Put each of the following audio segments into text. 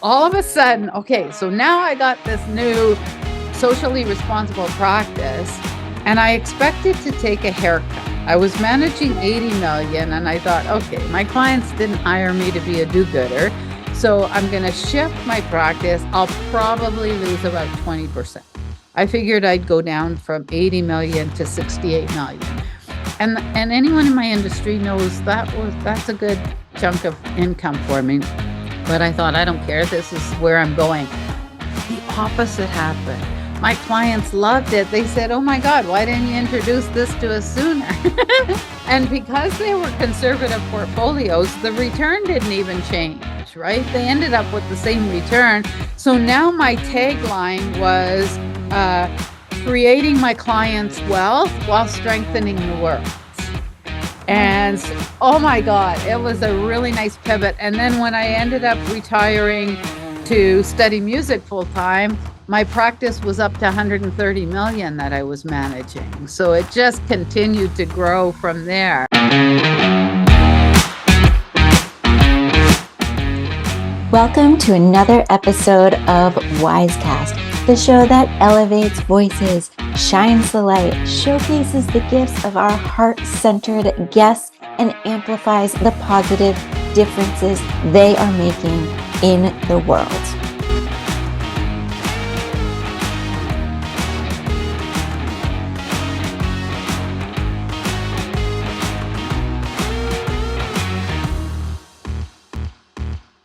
all of a sudden, okay, so now I got this new socially responsible practice and I expected to take a haircut. I was managing 80 million and I thought, okay, my clients didn't hire me to be a do-gooder. So I'm going to shift my practice. I'll probably lose about 20%. I figured I'd go down from 80 million to 68 million. And anyone in my industry knows that's a good chunk of income for me. But I thought, I don't care. This is where I'm going. The opposite happened. My clients loved it. They said, oh my God, why didn't you introduce this to us sooner? And because they were conservative portfolios, the return didn't even change, right? They ended up with the same return. So now my tagline was creating my clients' wealth while strengthening the world. And oh my God, it was a really nice pivot. And then when I ended up retiring to study music full time, my practice was up to 130 million that I was managing. So it just continued to grow from there. Welcome to another episode of WyzeCast, the show that elevates voices, shines the light, showcases the gifts of our heart-centered guests, and amplifies the positive differences they are making in the world.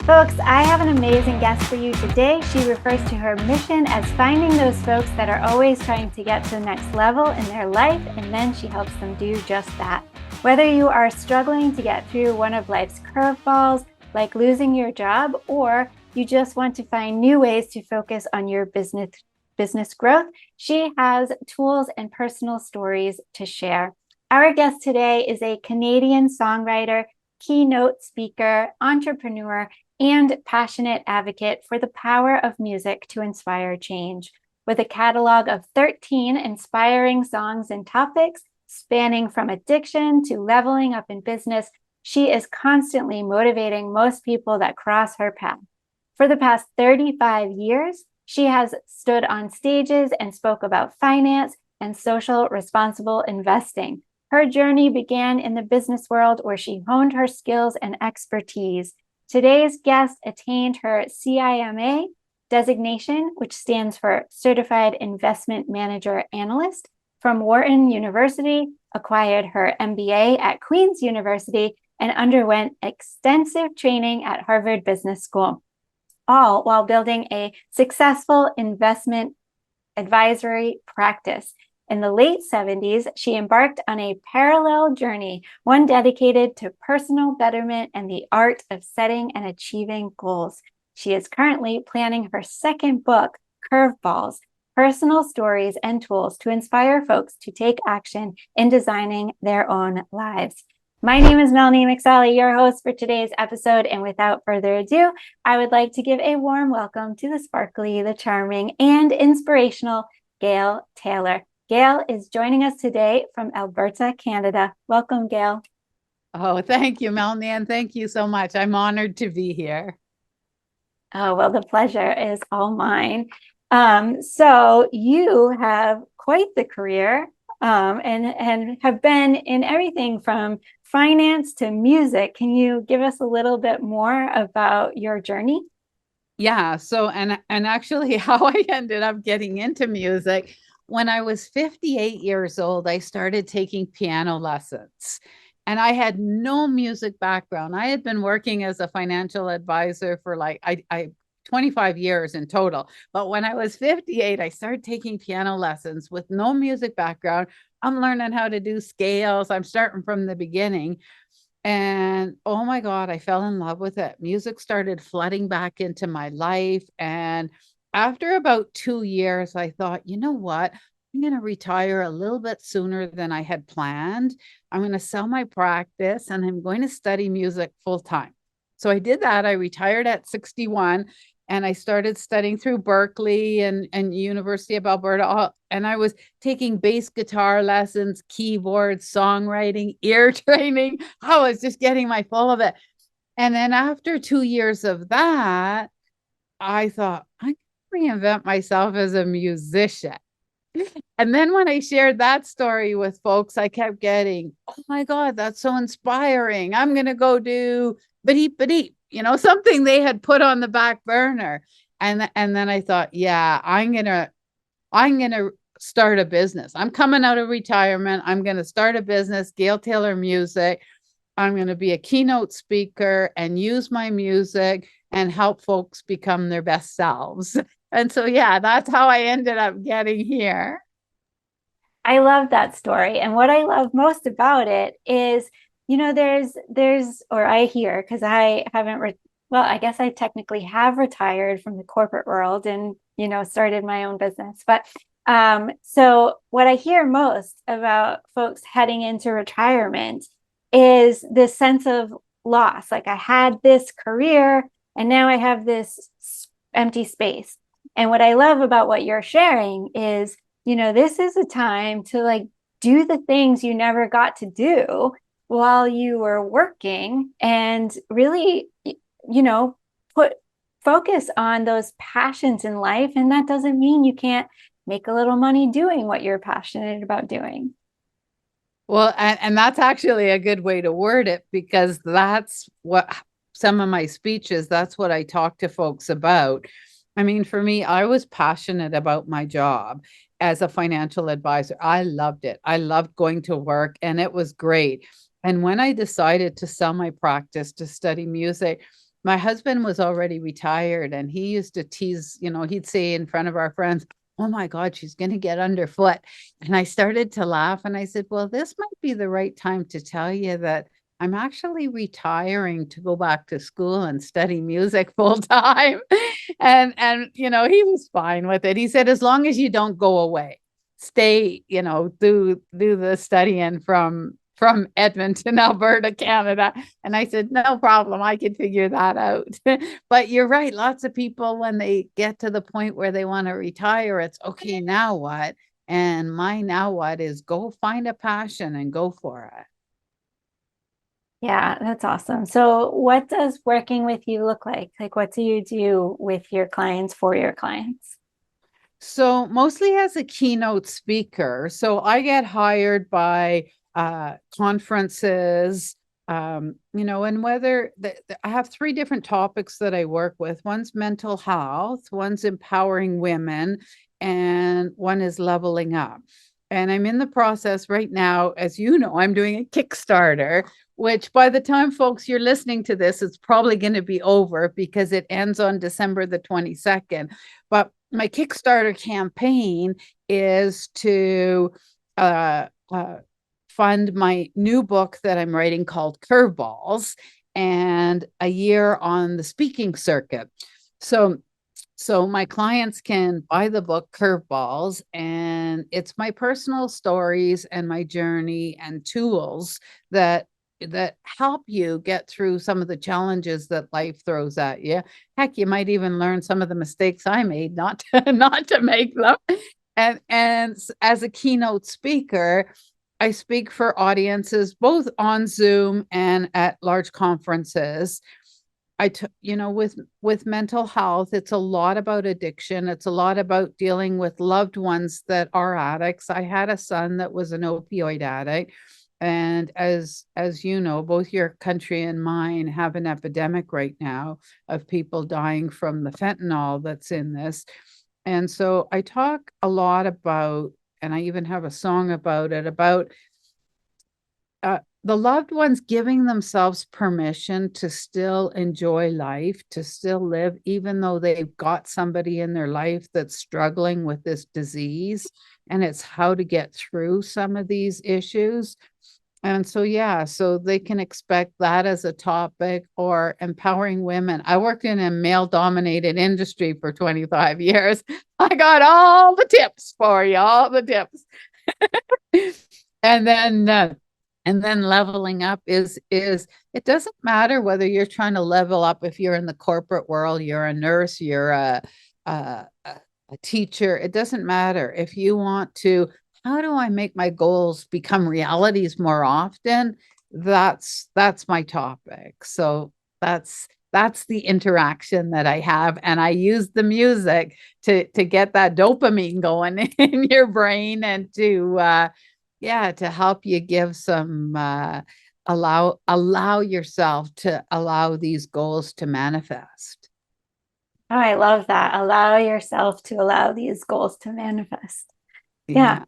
Folks, I have an amazing guest for you today. She refers to her mission as finding those folks that are always trying to get to the next level in their life, and then she helps them do just that. Whether you are struggling to get through one of life's curveballs, like losing your job, or you just want to find new ways to focus on your business growth, she has tools and personal stories to share. Our guest today is a Canadian songwriter, keynote speaker, entrepreneur, and passionate advocate for the power of music to inspire change. With a catalog of 13 inspiring songs and topics spanning from addiction to leveling up in business, she is constantly motivating most people that cross her path. For the past 35 years, she has stood on stages and spoke about finance and social responsible investing. Her journey began in the business world where she honed her skills and expertise. Today's guest attained her CIMA designation, which stands for Certified Investment Manager Analyst, from Wharton University, acquired her MBA at Queen's University, and underwent extensive training at Harvard Business School, all while building a successful investment advisory practice. In the late 70s, she embarked on a parallel journey, one dedicated to personal betterment and the art of setting and achieving goals. She is currently planning her second book, Curveballs, Personal Stories and Tools to Inspire Folks to Take Action in Designing Their Own Lives. My name is Melanie McSally, your host for today's episode, and without further ado, I would like to give a warm welcome to the sparkly, the charming, and inspirational Gail Taylor. Gail is joining us today from Alberta, Canada. Welcome, Gail. Oh, thank you, Melanie, and thank you so much. I'm honored to be here. Oh, well, the pleasure is all mine. So you have quite the career and have been in everything from finance to music. Can you give us a little bit more about your journey? Yeah, so and actually how I ended up getting into music. When I was 58 years old, I started taking piano lessons. And I had no music background. I had been working as a financial advisor for like 25 years in total. But when I was 58, I started taking piano lessons with no music background. I'm learning how to do scales. I'm starting from the beginning. And oh my God, I fell in love with it. Music started flooding back into my life. And after about 2 years, I thought, you know what? I'm going to retire a little bit sooner than I had planned. I'm going to sell my practice and I'm going to study music full time. So I did that. I retired at 61 and I started studying through Berkeley and University of Alberta. And I was taking bass guitar lessons, keyboards, songwriting, ear training. I was just getting my full of it. And then after 2 years of that, I thought, I can reinvent myself as a musician. And then when I shared that story with folks, I kept getting, oh my God, that's so inspiring. I'm going to go do Badeep Badeep, something they had put on the back burner. And then I thought, yeah, I'm gonna start a business. I'm coming out of retirement. I'm gonna start a business, Gail Taylor Music. I'm gonna be a keynote speaker and use my music and help folks become their best selves. And so yeah, that's how I ended up getting here. I love that story. And what I love most about it is, or I hear, because I haven't, well, I guess I technically have retired from the corporate world and, started my own business. But so what I hear most about folks heading into retirement is this sense of loss. Like I had this career and now I have this empty space. And what I love about what you're sharing is, this is a time to like do the things you never got to do while you were working and really, put focus on those passions in life. And that doesn't mean you can't make a little money doing what you're passionate about doing. Well, and that's actually a good way to word it, because that's what some of my speeches, that's what I talk to folks about. I mean, for me, I was passionate about my job as a financial advisor. I loved it. I loved going to work and it was great. And when I decided to sell my practice to study music, my husband was already retired and he used to tease, he'd say in front of our friends, oh my God, she's going to get underfoot. And I started to laugh and I said, well, this might be the right time to tell you that I'm actually retiring to go back to school and study music full time. And he was fine with it. He said, as long as you don't go away, stay, do the studying from Edmonton, Alberta, Canada. And I said, no problem. I can figure that out. But you're right. Lots of people, when they get to the point where they want to retire, it's okay, now what? And my now what is go find a passion and go for it. Yeah, that's awesome. So, what does working with you look like? Like, what do you do with your clients for your clients? So mostly as a keynote speaker. So I get hired by conferences, and whether I have three different topics that I work with. One's mental health, one's empowering women, and one is leveling up. And I'm in the process right now, as you know, I'm doing a Kickstarter, which by the time folks you're listening to this, it's probably going to be over because it ends on December the 22nd. But my Kickstarter campaign is to fund my new book that I'm writing called Curveballs and a year on the speaking circuit. So my clients can buy the book Curveballs, and it's my personal stories and my journey and tools that help you get through some of the challenges that life throws at you. Heck, you might even learn some of the mistakes I made not to make them. And as a keynote speaker, I speak for audiences both on Zoom and at large conferences. With mental health, it's a lot about addiction. It's a lot about dealing with loved ones that are addicts. I had a son that was an opioid addict. And as you know, both your country and mine have an epidemic right now of people dying from the fentanyl that's in this. And so I talk a lot about, and I even have a song about it, about the loved ones giving themselves permission to still enjoy life, to still live, even though they've got somebody in their life that's struggling with this disease. And it's how to get through some of these issues. And so, yeah, so they can expect that as a topic, or empowering women. I worked in a male dominated industry for 25 years. I got all the tips for you, all the tips. and then, leveling up is it doesn't matter whether you're trying to level up. If you're in the corporate world, you're a nurse, you're a teacher, it doesn't matter. If you want to, how do I make my goals become realities more often? That's my topic. So that's the interaction that I have. And I use the music to get that dopamine going in your brain, and to help you give some allow yourself to allow these goals to manifest. Oh, I love that. Allow yourself to allow these goals to manifest. Yeah, Yeah.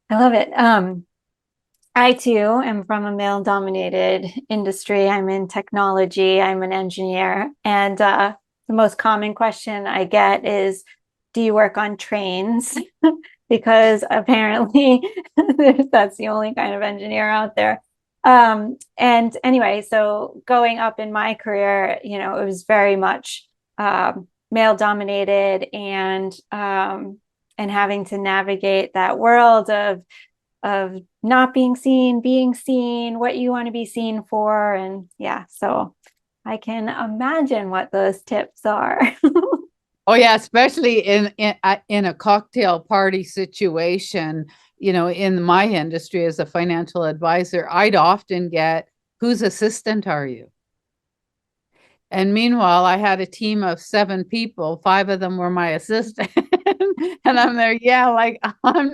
I love it. I too am from a male dominated industry. I'm in technology, I'm an engineer. And the most common question I get is, do you work on trains? Because apparently that's the only kind of engineer out there. And anyway, so going up in my career, it was very much male dominated, and having to navigate that world of not being seen, what you want to be seen for. And yeah, so I can imagine what those tips are. Oh yeah, especially in a cocktail party situation, in my industry as a financial advisor, I'd often get, "Whose assistant are you?" And meanwhile, I had a team of 7 people. 5 of them were my assistant. And I'm there, yeah, like I'm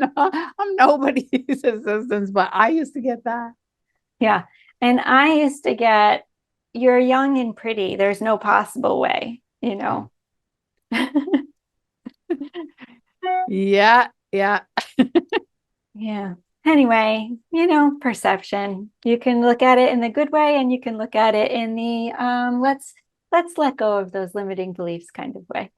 nobody's assistant, but I used to get that. Yeah. And I used to get, you're young and pretty. There's no possible way. Yeah, yeah. Yeah. Anyway, perception. You can look at it in the good way, and you can look at it in the let's let go of those limiting beliefs kind of way.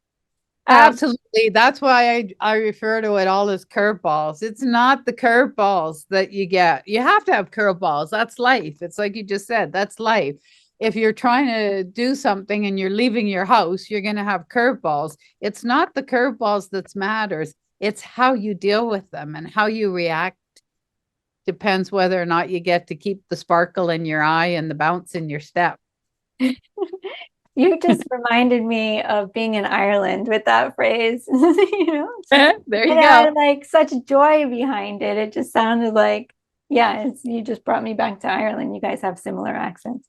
Um, Absolutely. That's why I refer to it all as curveballs. It's not the curveballs that you get. You have to have curveballs. That's life. It's like you just said, that's life. If you're trying to do something and you're leaving your house, you're going to have curveballs. It's not the curveballs that matters. It's how you deal with them and how you react. Depends whether or not you get to keep the sparkle in your eye and the bounce in your step. you just reminded me of being in Ireland with that phrase. There It you go. had like such joy behind it. It just sounded like, yeah, you just brought me back to Ireland. You guys have similar accents.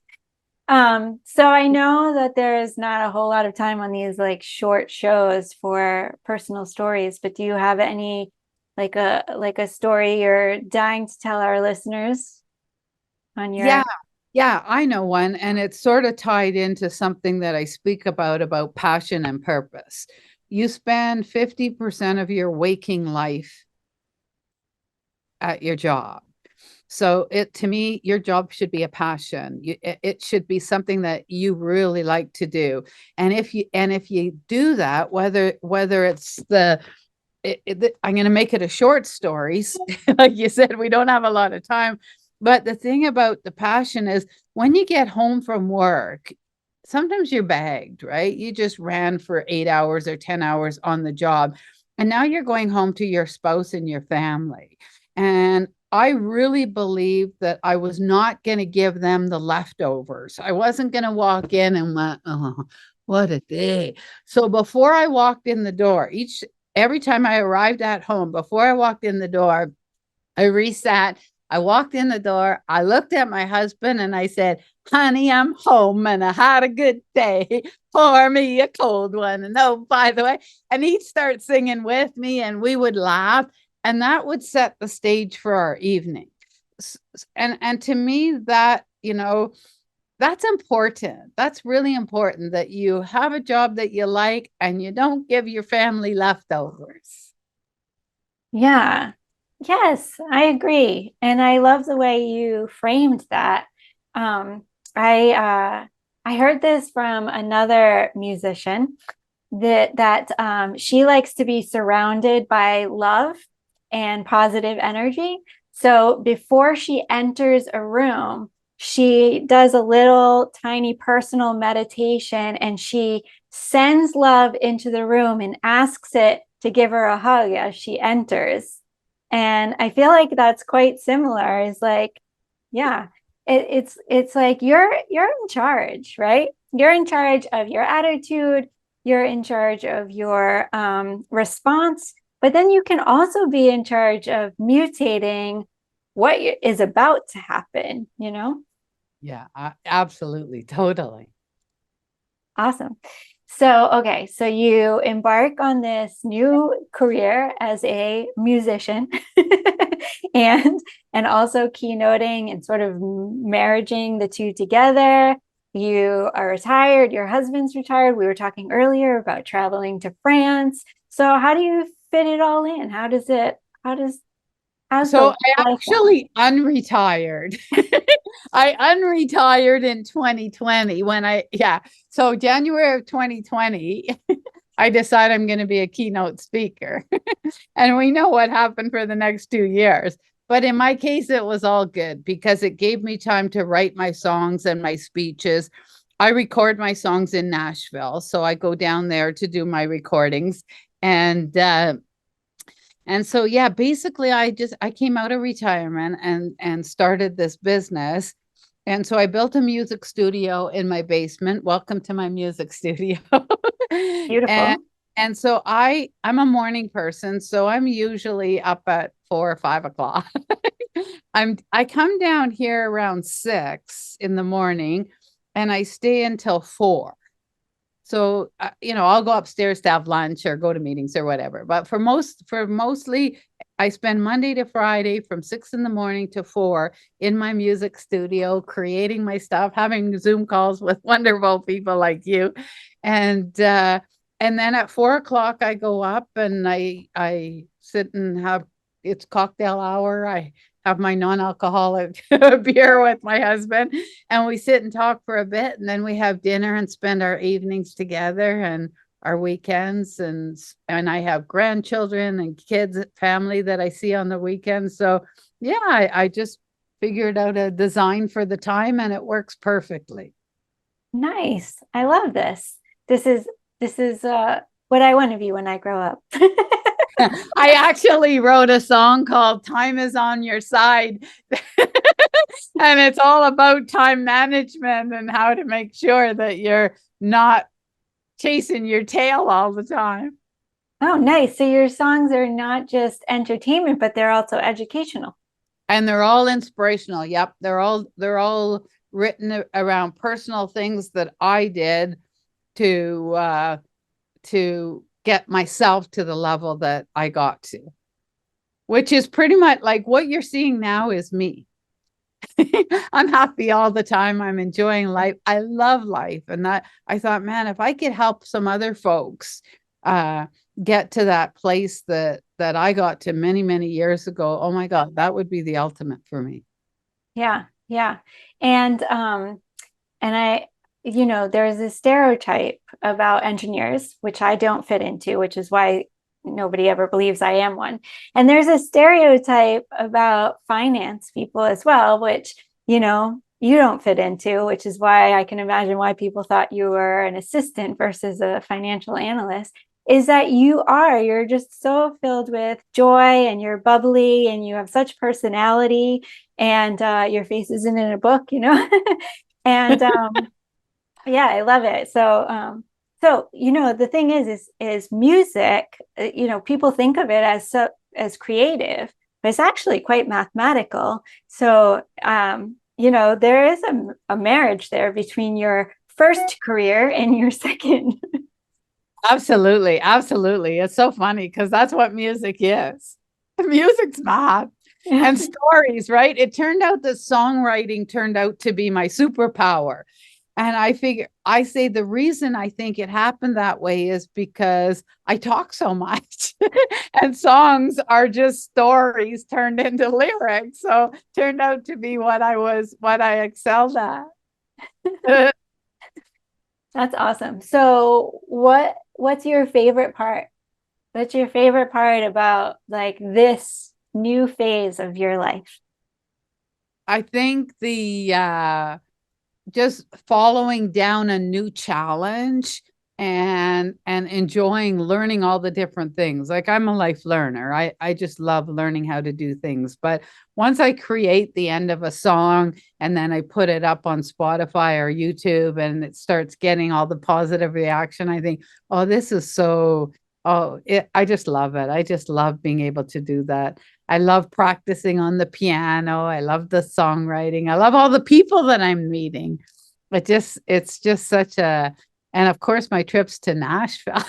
So I know that there's not a whole lot of time on these like short shows for personal stories, but do you have any like a story you're dying to tell our listeners on your? Yeah, yeah, I know one, and it's sort of tied into something that I speak about passion and purpose. You spend 50% of your waking life at your job. So it to me, your job should be a passion. It should be something that you really like to do. And if you do that, whether it's I'm going to make it a short story. Like you said, we don't have a lot of time. But the thing about the passion is when you get home from work, sometimes you're bagged, right? You just ran for 8 hours or 10 hours on the job. And now you're going home to your spouse and your family. And I really believe that I was not going to give them the leftovers. I wasn't going to walk in and went, "Oh, what a day." So before I walked in the door, every time I arrived at home, before I walked in the door, I reset. I walked in the door. I looked at my husband and I said, "Honey, I'm home and I had a good day. Pour me a cold one." And oh, by the way, and he'd start singing with me and we would laugh. And that would set the stage for our evening. And to me, that's important. That's really important that you have a job that you like and you don't give your family leftovers. Yeah. Yes, I agree. And I love the way you framed that. Um, I heard this from another musician that she likes to be surrounded by love and positive energy. So before she enters a room, she does a little tiny personal meditation, and she sends love into the room and asks it to give her a hug as she enters. And I feel like that's quite similar. Is like, yeah, it's like you're in charge, right? You're in charge of your attitude. You're in charge of your response, but then you can also be in charge of mutating what is about to happen. Yeah, absolutely. Totally. Awesome. So, okay, so you embark on this new career as a musician and also keynoting and sort of marrying the two together. You are retired, your husband's retired. We were talking earlier about traveling to France. So how do you fit it all in? How's So the I life balance? actually unretired. I unretired in 2020 yeah. So January of 2020, I decided I'm going to be a keynote speaker. And we know what happened for the next 2 years. But in my case, it was all good because it gave me time to write my songs and my speeches. I record my songs in Nashville. So I go down there to do my recordings. And so yeah, basically I came out of retirement and started this business. And so I built a music studio in my basement. Welcome to my music studio. and Beautiful. and so I'm a morning person, so I'm usually up at 4 or 5 o'clock. I come down here around 6 in the morning and I stay until 4. So, I'll go upstairs to have lunch or go to meetings or whatever. But mostly, I spend Monday to Friday from 6 in the morning to 4 in my music studio, creating my stuff, having Zoom calls with wonderful people like you. And then at 4 o'clock, I go up and I sit and it's cocktail hour. I have my non-alcoholic beer with my husband and we sit and talk for a bit and then we have dinner and spend our evenings together and our weekends and I have grandchildren and kids, family that I see on the weekends. So yeah, I just figured out a design for the time and it works perfectly. Nice. I love this. This is what I want to be when I grow up. I actually wrote a song called Time Is On Your Side. And it's all about time management and how to make sure that you're not chasing your tail all the time. Oh, nice. So your songs are not just entertainment, but they're also educational. And they're all inspirational. Yep, they're all written around personal things that I did to get myself to the level that I got to, which is pretty much like what you're seeing now is me. I'm happy all the time. I'm enjoying life. I love life. And that I thought, man, if I could help some other folks uh, get to that place that I got to many, many years ago, oh my God, that would be the ultimate for me. Yeah, yeah. And I, there's a stereotype about engineers, which I don't fit into, which is why nobody ever believes I am one. And there's a stereotype about finance people as well, which, you don't fit into, which is why I can imagine why people thought you were an assistant versus a financial analyst. Is that you're just so filled with joy and you're bubbly and you have such personality and your face isn't in a book, and yeah, I love it. So the thing is music. People think of it as creative, but it's actually quite mathematical. So, there is a marriage there between your first career and your second. Absolutely. Absolutely. It's so funny because that's what music is. Music's math and stories, right? It turned out that songwriting turned out to be my superpower. And I say the reason I think it happened that way is because I talk so much and songs are just stories turned into lyrics. So turned out to be what I excelled at. That's awesome. So what's your favorite part? What's your favorite part about like this new phase of your life? I think the just following down a new challenge and enjoying learning all the different things. Like I'm a life learner. I just love learning how to do things. But once I create the end of a song and then I put it up on Spotify or YouTube and it starts getting all the positive reaction, I think, oh, this is so I just love it. I just love being able to do that. I love practicing on the piano. I love the songwriting. I love all the people that I'm meeting. It's just such And of course, my trips to Nashville.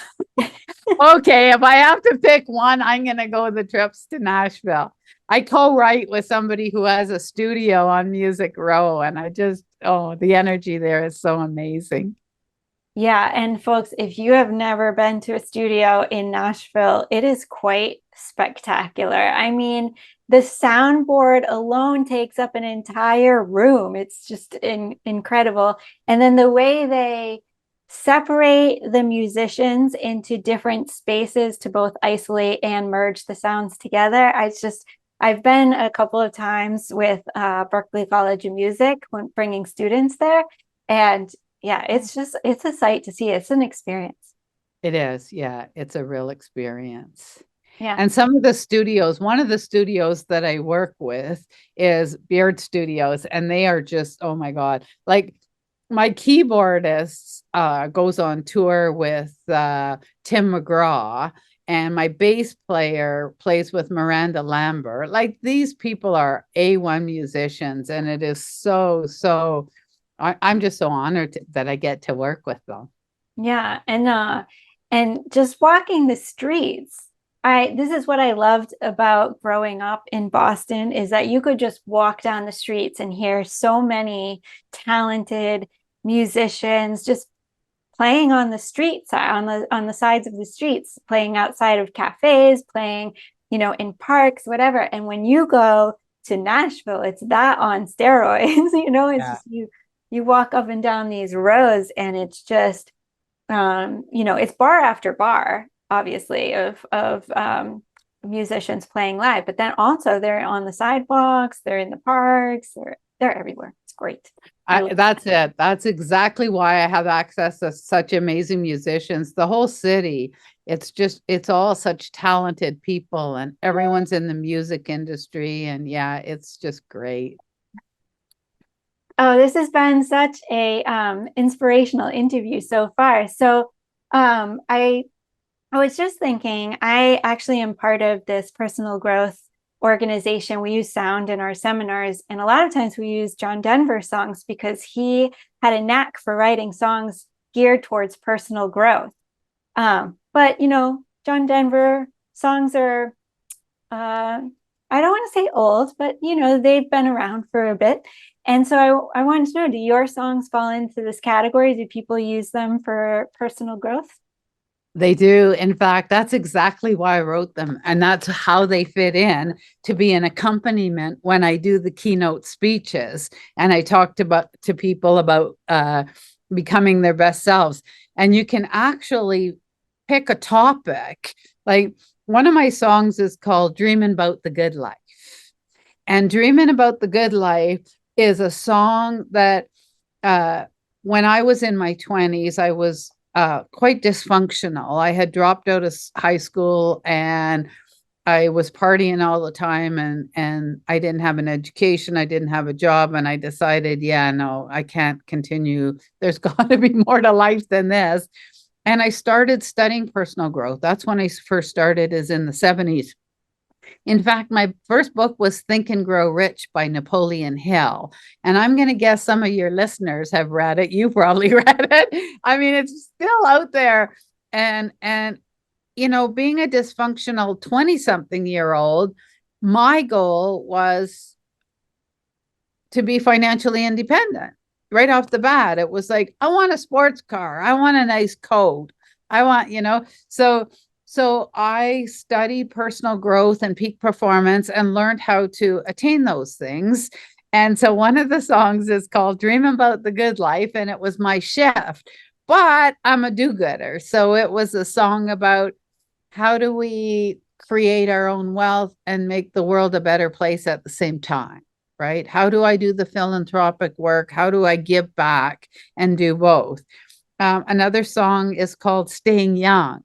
Okay, if I have to pick one, I'm going to go the trips to Nashville. I co-write with somebody who has a studio on Music Row, and the energy there is so amazing. Yeah, and folks, if you have never been to a studio in Nashville, it is quite spectacular. I mean, the soundboard alone takes up an entire room. It's just incredible. And then the way they separate the musicians into different spaces to both isolate and merge the sounds together. I've been a couple of times with Berklee College of Music when bringing students there, and yeah, it's a sight to see. It's an experience. It is. Yeah, it's a real experience. Yeah. And some of the studios, one of the studios that I work with is Beard Studios, and they are just, oh my God. Like my keyboardist goes on tour with Tim McGraw, and my bass player plays with Miranda Lambert. Like these people are A1 musicians, and it is so I'm just so honored that I get to work with them. Yeah, and just walking the streets. This is what I loved about growing up in Boston is that you could just walk down the streets and hear so many talented musicians just playing on the streets, on the sides of the streets, playing outside of cafes, playing, in parks, whatever. And when you go to Nashville, it's that on steroids. It's just you walk up and down these rows, and it's just it's bar after bar, obviously, of musicians playing live, but then also they're on the sidewalks, they're in the parks, they're everywhere. It's great. That's it. That's exactly why I have access to such amazing musicians. The whole city, it's all such talented people, and everyone's in the music industry. And yeah, it's just great. Oh, this has been such a inspirational interview so far. So I was just thinking, I actually am part of this personal growth organization. We use sound in our seminars, and a lot of times we use John Denver songs because he had a knack for writing songs geared towards personal growth. But John Denver songs are I don't want to say old, but they've been around for a bit. And so I wanted to know, do your songs fall into this category? Do people use them for personal growth? They do. In fact, that's exactly why I wrote them. And that's how they fit in to be an accompaniment when I do the keynote speeches. And I talked to people about becoming their best selves. And you can actually pick a topic. Like one of my songs is called Dreaming About the Good Life. And Dreaming About the Good Life is a song that when I was in my 20s, I was quite dysfunctional. I had dropped out of high school, and I was partying all the time, and I didn't have an education. I didn't have a job, and I decided, yeah, no, I can't continue. There's got to be more to life than this. And I started studying personal growth. That's when I first started, is in the 70s. In fact, my first book was Think and Grow Rich by Napoleon Hill. And I'm going to guess some of your listeners have read it. You probably read it. I mean, it's still out there. And being a dysfunctional 20-something-year-old, my goal was to be financially independent. Right off the bat, it was like, I want a sports car. I want a nice coat. I want, So I studied personal growth and peak performance and learned how to attain those things. And so one of the songs is called Dream About the Good Life, and it was my shift. But I'm a do-gooder. So it was a song about how do we create our own wealth and make the world a better place at the same time, right? How do I do the philanthropic work? How do I give back and do both? Another song is called Staying Young.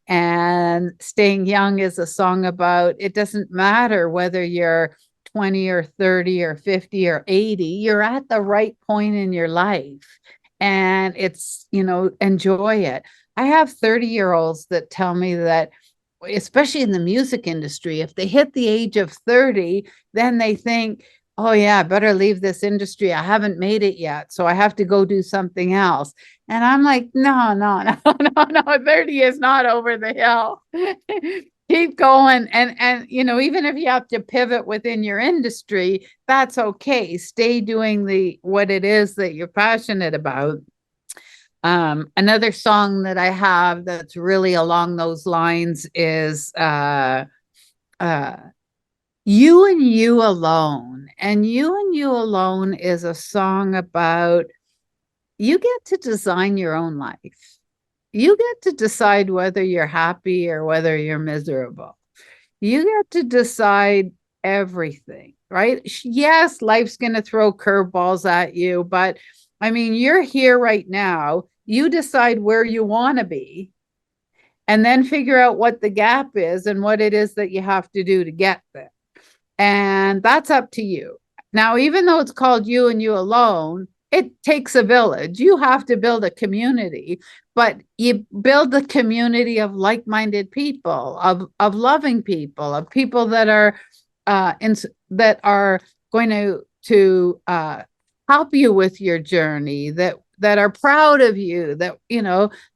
And Staying Young is a song about it doesn't matter whether you're 20 or 30 or 50 or 80, you're at the right point in your life. And it's, enjoy it. I have 30-year-olds that tell me that, especially in the music industry, if they hit the age of 30, then they think, oh yeah, I better leave this industry. I haven't made it yet, so I have to go do something else. And I'm like, no, no, no, no, no, 30 is not over the hill. Keep going. And even if you have to pivot within your industry, that's okay. Stay doing what it is that you're passionate about. Another song that I have that's really along those lines is uh You and You Alone. And You and You Alone is a song about you get to design your own life. You get to decide whether you're happy or whether you're miserable. You get to decide everything, right? Yes, life's going to throw curveballs at you, but I mean, you're here right now. You decide where you want to be and then figure out what the gap is and what it is that you have to do to get there. And that's up to you. Now, even though it's called You and You Alone, it takes a village. You have to build a community, but you build the community of like-minded people, of loving people, of people that are that are going to help you with your journey, that are proud of you, that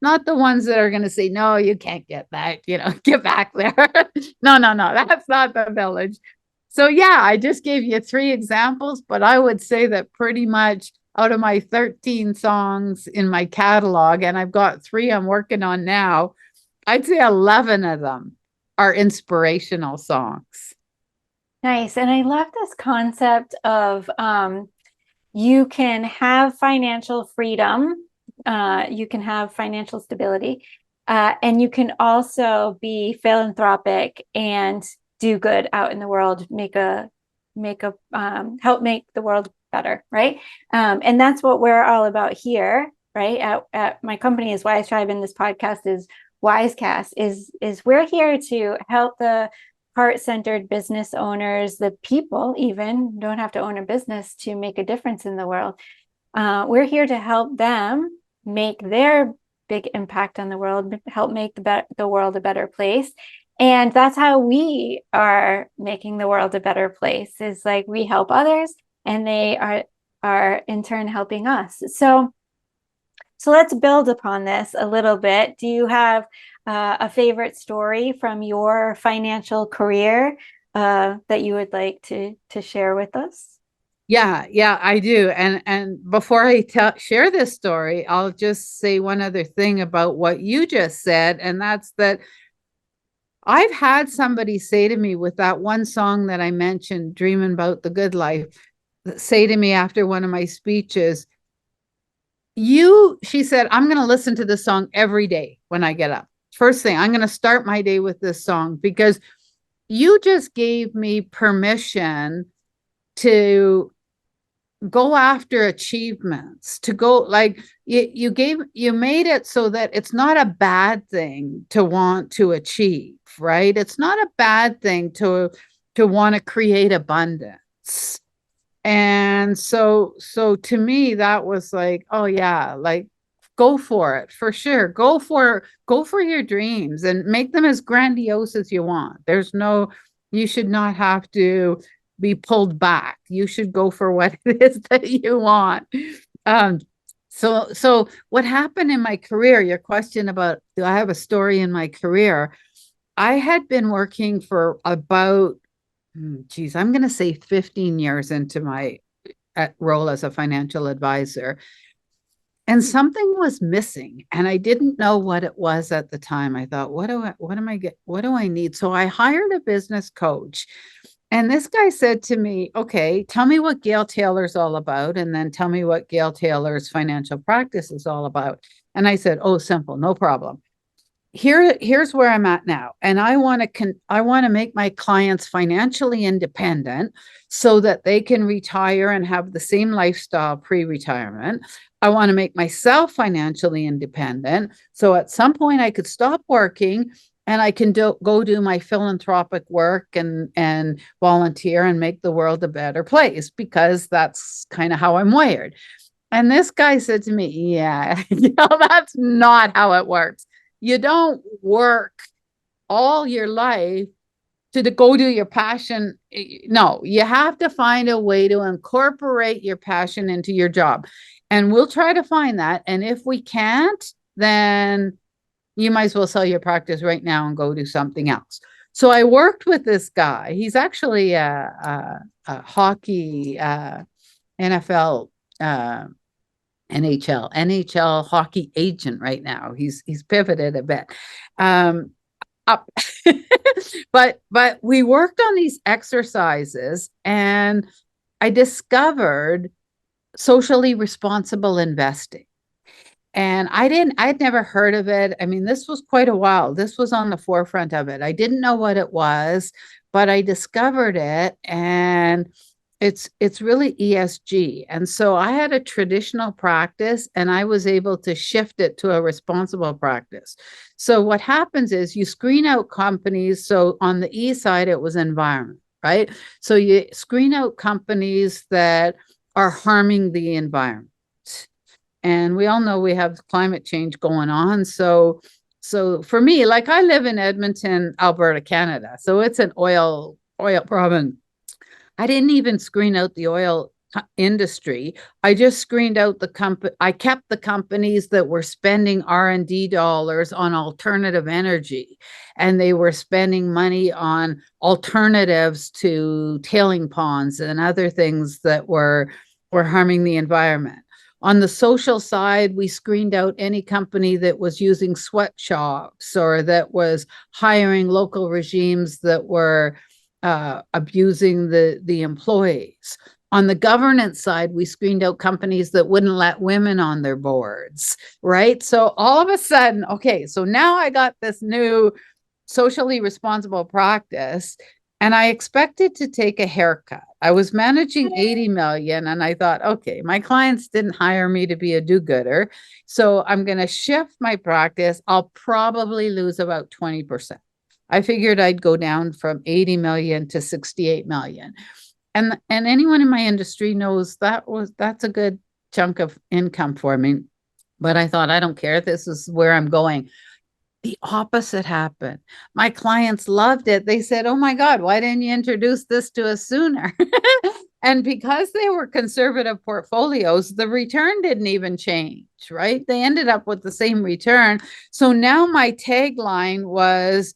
not the ones that are going to say, no, you can't get that, get back there. No, no, no, that's not the village. So yeah, I just gave you 3 examples, but I would say that pretty much out of my 13 songs in my catalog, and I've got 3 I'm working on now, I'd say 11 of them are inspirational songs. Nice. And I love this concept of you can have financial freedom, you can have financial stability, and you can also be philanthropic and do good out in the world, help make the world better, right? And that's what we're all about here, right? At my company is Wyze Tribe, and this podcast is WyzeCast. Is we're here to help the heart-centered business owners, the people even don't have to own a business to make a difference in the world. We're here to help them make their big impact on the world, help make the world a better place. And that's how we are making the world a better place, is like we help others and they are in turn helping us. So let's build upon this a little bit. Do you have a favorite story from your financial career that you would like to share with us? Yeah, I do. And before I share this story, I'll just say one other thing about what you just said, and that's that I've had somebody say to me with that one song that I mentioned, Dreaming About the Good Life, say to me after one of my speeches, she said, I'm going to listen to this song every day when I get up. First thing, I'm going to start my day with this song because you just gave me permission to go after achievements, to go like you made it so that it's not a bad thing to want to achieve, right? It's not a bad thing to want to create abundance. And so to me that was like, oh yeah, like go for it, for sure. Go for your dreams and make them as grandiose as you want. You should not have to be pulled back. You should go for what it is that you want. So what happened in my career, your question about, do I have a story in my career? I had been working for about, I'm going to say 15 years into my role as a financial advisor. And something was missing and I didn't know what it was at the time. I thought, what do I need? So I hired a business coach. And this guy said to me, okay, tell me what Gail Taylor's all about, and then tell me what Gail Taylor's financial practice is all about. And I said, oh, simple, no problem. Here's where I'm at now. And I want to make my clients financially independent so that they can retire and have the same lifestyle pre-retirement. I want to make myself financially independent. So at some point I could stop working and I can go do my philanthropic work and volunteer and make the world a better place, because that's kind of how I'm wired. And this guy said to me, yeah, that's not how it works. You don't work all your life go do your passion. No, you have to find a way to incorporate your passion into your job. And we'll try to find that. And if we can't, then you might as well sell your practice right now and go do something else. So I worked with this guy. He's actually a hockey, NFL, NHL hockey agent right now. He's pivoted a bit. Up. but we worked on these exercises, and I discovered socially responsible investing. And I'd never heard of it. I mean, this was quite a while. This was on the forefront of it. I didn't know what it was, but I discovered it, and it's really ESG. And so I had a traditional practice, and I was able to shift it to a responsible practice. So what happens is you screen out companies. So on the E side, it was environment, right? So you screen out companies that are harming the environment. And we all know we have climate change going on. So for me, like, I live in Edmonton, Alberta, Canada. So it's an oil province. I didn't even screen out the oil industry. I just screened out the company. I kept the companies that were spending R&D dollars on alternative energy, and they were spending money on alternatives to tailing ponds and other things that were harming the environment. On the social side, we screened out any company that was using sweatshops or that was hiring local regimes that were abusing the employees. On the governance side, we screened out companies that wouldn't let women on their boards, right? So all of a sudden, okay, so now I got this new socially responsible practice, and I expected to take a haircut. I was managing 80 million, and I thought, okay, my clients didn't hire me to be a do-gooder, so I'm going to shift my practice. I'll probably lose about 20%. I figured I'd go down from 80 million to 68 million. And anyone in my industry knows that's a good chunk of income for me. But I thought, I don't care. This is where I'm going. The opposite happened. My clients loved it. They said, oh my God, why didn't you introduce this to us sooner? And because they were conservative portfolios, the return didn't even change, right? They ended up with the same return. So now my tagline was,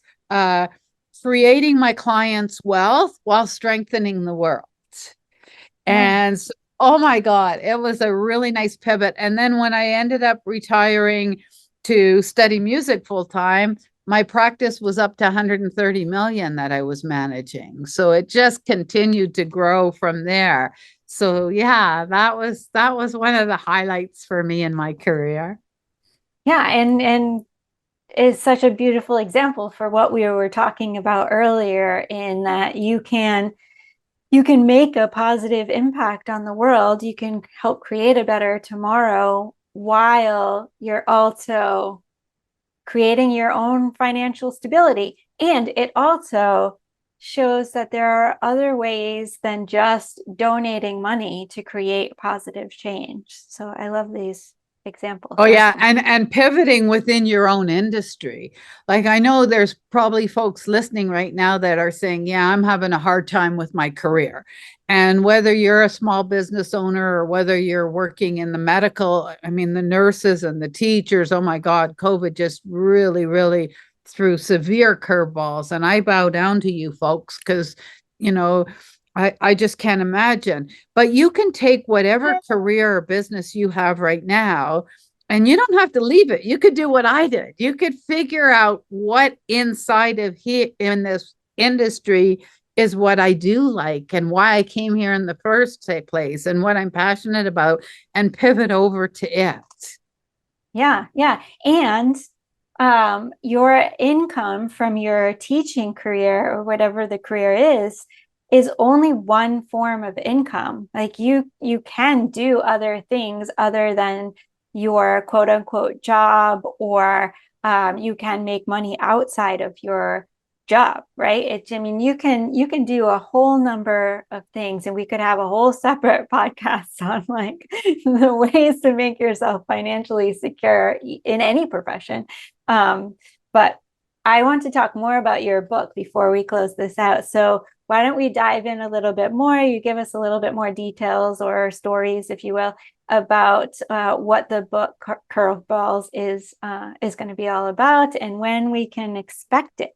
creating my clients' wealth while strengthening the world. And so, oh my God, it was a really nice pivot. And then when I ended up retiring to study music full time, my practice was up to 130 million that I was managing. So it just continued to grow from there. So yeah, that was one of the highlights for me in my career. Yeah, and is such a beautiful example for what we were talking about earlier, in that you can make a positive impact on the world. You can help create a better tomorrow while you're also creating your own financial stability. And it also shows that there are other ways than just donating money to create positive change. So I love these examples. Oh yeah, and pivoting within your own industry. Like, I know there's probably folks listening right now that are saying, yeah, I'm having a hard time with my career. And whether you're a small business owner or whether you're working in the medical, I mean, the nurses and the teachers, oh my God, COVID just really, really threw severe curveballs. And I bow down to you folks, because, you know, I just can't imagine. But you can take whatever career or business you have right now, and you don't have to leave it. You could do what I did. You could figure out what inside of here in this industry is what I do like, and why I came here in the first place, and what I'm passionate about, and pivot over to it. Yeah, yeah. And your income from your teaching career, or whatever the career is only one form of income. Like, you can do other things other than your quote unquote job, or you can make money outside of your job, right? I mean, you can do a whole number of things, and we could have a whole separate podcast on like the ways to make yourself financially secure in any profession. But I want to talk more about your book before we close this out. So why don't we dive in a little bit more? You give us a little bit more details or stories, if you will, about what the book Curveballs is going to be all about and when we can expect it.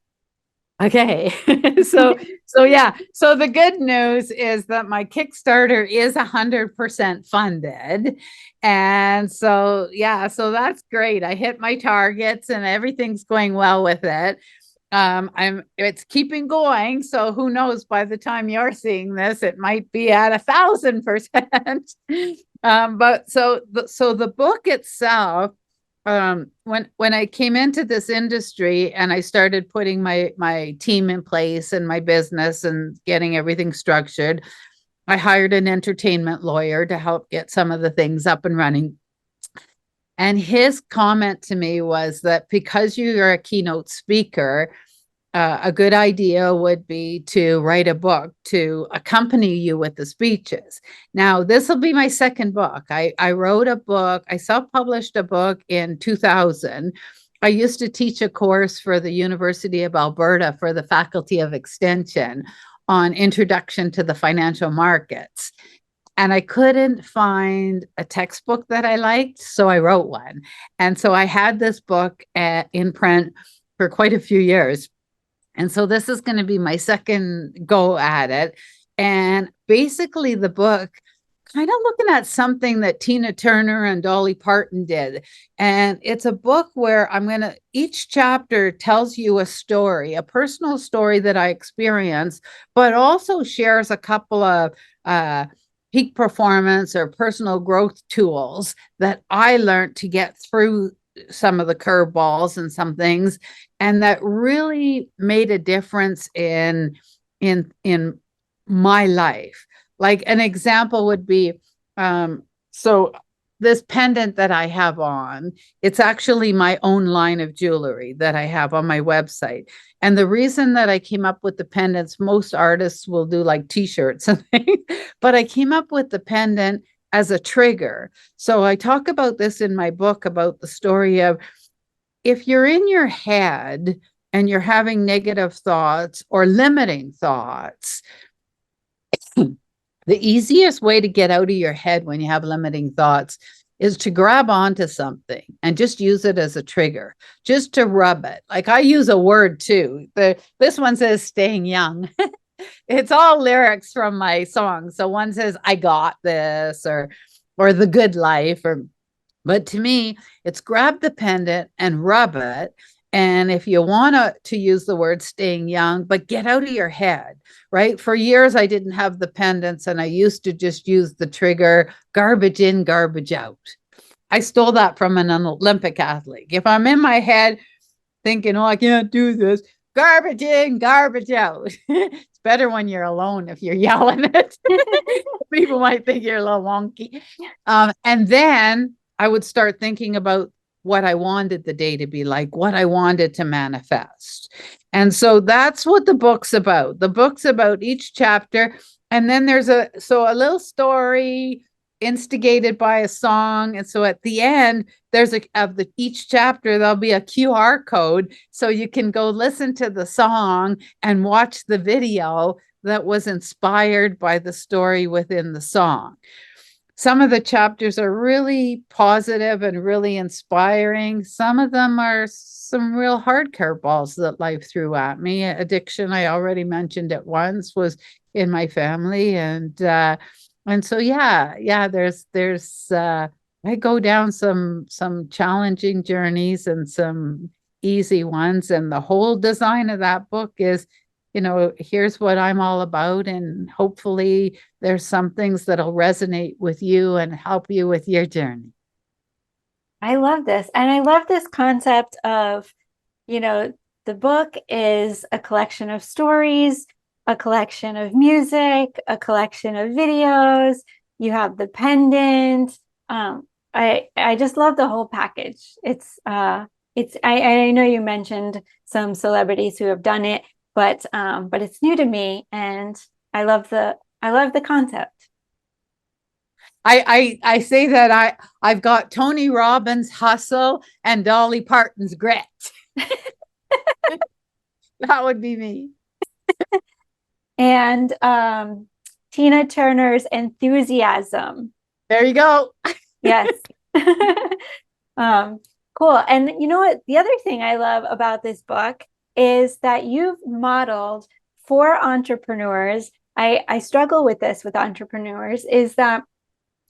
Okay. So yeah. So the good news is that my Kickstarter is 100% funded. And so yeah, so that's great. I hit my targets and everything's going well with it. It's keeping going. So who knows, by the time you're seeing this, it might be at 1,000%. But so the book itself, when I came into this industry and I started putting my team in place and my business and getting everything structured, I hired an entertainment lawyer to help get some of the things up and running. And his comment to me was that because you're a keynote speaker, a good idea would be to write a book to accompany you with the speeches. Now, this will be my second book. I wrote a book. I self-published a book in 2000. I used to teach a course for the University of Alberta for the Faculty of Extension on Introduction to the Financial Markets. And I couldn't find a textbook that I liked, so I wrote one. And so I had this book in print for quite a few years. And so this is going to be my second go at it. And basically the book, kind of looking at something that Tina Turner and Dolly Parton did. And it's a book where each chapter tells you a story, a personal story that I experienced, but also shares a couple of peak performance or personal growth tools that I learned to get through some of the curveballs and some things, and that really made a difference in my life. Like an example would be, so this pendant that I have on, it's actually my own line of jewelry that I have on my website. And the reason that I came up with the pendants, most artists will do like t-shirts and things, but I came up with the pendant as a trigger. So I talk about this in my book, about the story of if you're in your head and you're having negative thoughts or limiting thoughts, the easiest way to get out of your head when you have limiting thoughts is to grab onto something and just use it as a trigger, just to rub it. Like I use a word too. This one says staying young. It's all lyrics from my song. So one says, I got this, or the good life, but to me, it's grab the pendant and rub it. And if you want to use the word staying young, but get out of your head, right? For years, I didn't have the pendants and I used to just use the trigger, garbage in, garbage out. I stole that from an Olympic athlete. If I'm in my head thinking, oh, I can't do this, garbage in, garbage out. It's better when you're alone if you're yelling it. People might think you're a little wonky. And then I would start thinking about what I wanted the day to be like, what I wanted to manifest. And so that's what the book's about. The book's about each chapter. And then there's a little story instigated by a song. And so at the end, there's each chapter, there'll be a QR code. So you can go listen to the song and watch the video that was inspired by the story within the song. Some of the chapters are really positive and really inspiring. Some of them are some real hard curveballs that life threw at me. Addiction, I already mentioned it once, was in my family. And so, there's I go down some challenging journeys and some easy ones. And the whole design of that book is, here's what I'm all about. And hopefully there's some things that'll resonate with you and help you with your journey. I love this. And I love this concept of, the book is a collection of stories, a collection of music, a collection of videos. You have the pendant. I just love the whole package. I know you mentioned some celebrities who have done it, but it's new to me, and I love the concept. I say that I've got Tony Robbins' hustle and Dolly Parton's grit. That would be me. And Tina Turner's Enthusiasm. There you go. Yes. um, cool. And you know what? The other thing I love about this book is that you've modeled for entrepreneurs. I struggle with this with entrepreneurs is that,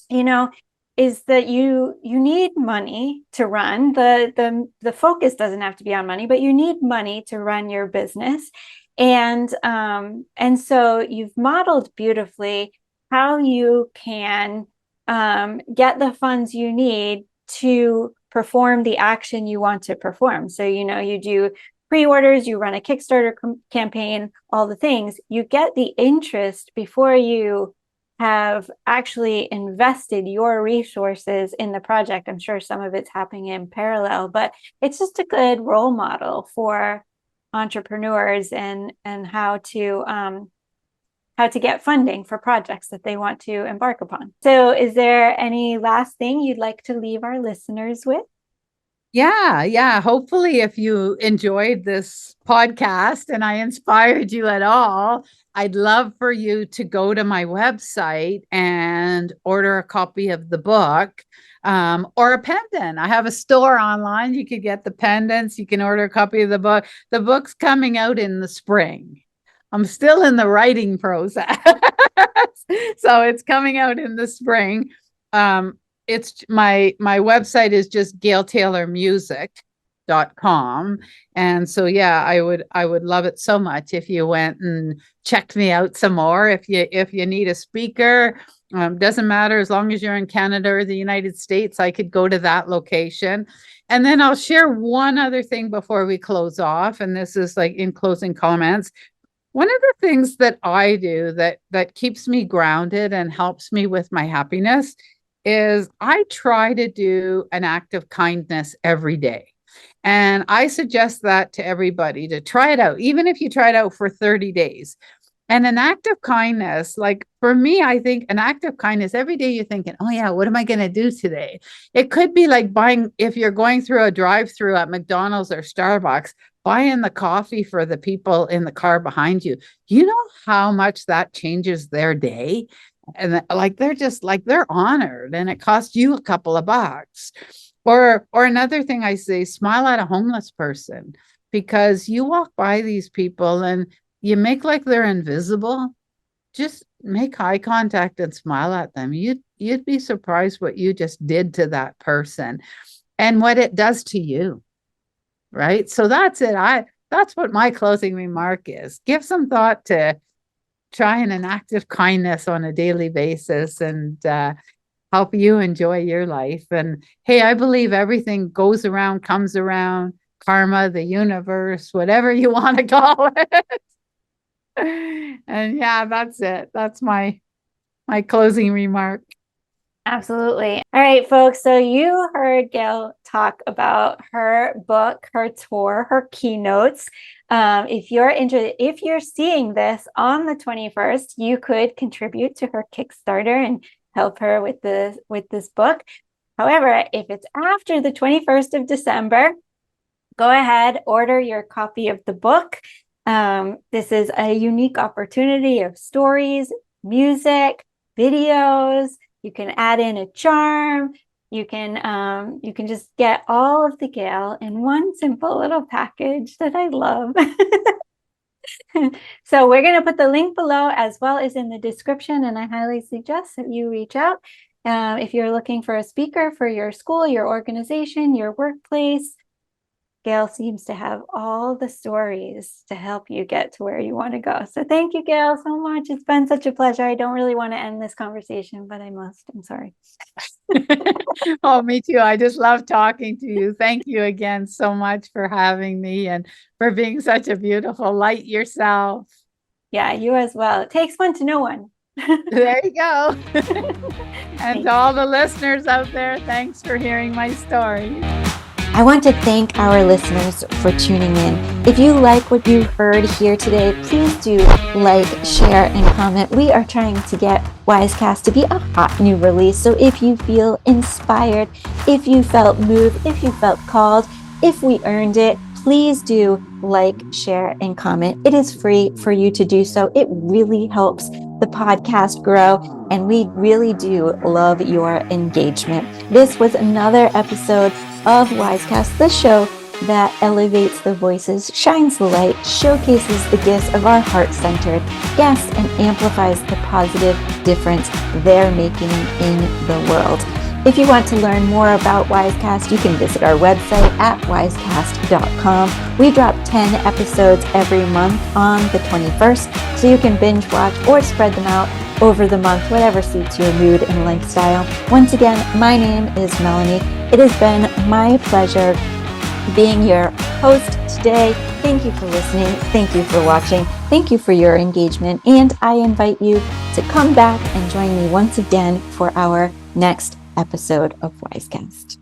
you know, is that you need money to run. The focus doesn't have to be on money, but you need money to run your business. And so you've modeled beautifully how you can get the funds you need to perform the action you want to perform. So, you know, you do pre-orders, you run a Kickstarter campaign, all the things. You get the interest before you have actually invested your resources in the project. I'm sure some of it's happening in parallel, but it's just a good role model for entrepreneurs and how to get funding for projects that they want to embark upon. So is there any last thing you'd like to leave our listeners with? Yeah. Hopefully, if you enjoyed this podcast and I inspired you at all, I'd love for you to go to my website and order a copy of the book or a pendant. I have a store online. You could get the pendants. You can order a copy of the book. The book's coming out in the spring. I'm still in the writing process. So it's coming out in the spring. It's my website is just gailtaylormusic.com. And so yeah, I would love it so much if you went and checked me out some more. If you need a speaker, doesn't matter, as long as you're in Canada or the United States, I could go to that location. And then I'll share one other thing before we close off. And this is like in closing comments. One of the things that I do that keeps me grounded and helps me with my happiness is I try to do an act of kindness every day. And I suggest that to everybody to try it out, even if you try it out for 30 days. And an act of kindness, like for me, I think an act of kindness every day you're thinking, oh yeah, what am I going to do today? It could be like buying, if you're going through a drive-through at McDonald's or Starbucks, buying the coffee for the people in the car behind you. You know how much that changes their day? And like they're honored and it costs you a couple of bucks. Or another thing I say, smile at a homeless person, because you walk by these people and you make like they're invisible. Just make eye contact and smile at them. You'd be surprised what you just did to that person and what it does to you. Right? So that's it. That's what my closing remark is. Give some thought to trying an act of kindness on a daily basis and help you enjoy your life. And hey, I believe everything goes around, comes around, karma, the universe, whatever you want to call it. And yeah, that's it. That's my closing remark. Absolutely. All right, folks. So you heard Gail talk about her book, her tour, her keynotes. If you're interested, if you're seeing this on the 21st, you could contribute to her Kickstarter and help her with this book. However, if it's after the 21st of December, go ahead, order your copy of the book. This is a unique opportunity of stories, music, videos. You can add in a charm. You can just get all of the Gail in one simple little package that I love. So we're going to put the link below as well as in the description, and I highly suggest that you reach out if you're looking for a speaker for your school, your organization, your workplace. Gail seems to have all the stories to help you get to where you want to go. So thank you, Gail, so much. It's been such a pleasure. I don't really want to end this conversation, but I must. I'm sorry. Oh, me too. I just love talking to you. Thank you again so much for having me and for being such a beautiful light yourself. Yeah, you as well. It takes one to know one. There you go. And to all the listeners out there, thanks for hearing my story. I want to thank our listeners for tuning in. If you like what you heard here today, please do like, share, and comment. We are trying to get WyzeCast to be a hot new release. So if you feel inspired, if you felt moved, if you felt called, If we earned it, please do like, share, and comment. It is free for you to do so. It really helps the podcast grow, and we really do love your engagement. This was another episode of WyzeCast, the show that elevates the voices, shines the light, showcases the gifts of our heart-centered guests, and amplifies the positive difference they're making in the world. If you want to learn more about WyzeCast, you can visit our website at wyzecast.com. We drop 10 episodes every month on the 21st, so you can binge watch or spread them out over the month, whatever suits your mood and lifestyle. Once again, my name is Melanie. It has been my pleasure being your host today. Thank you for listening. Thank you for watching. Thank you for your engagement. And I invite you to come back and join me once again for our next episode of WyzeCast.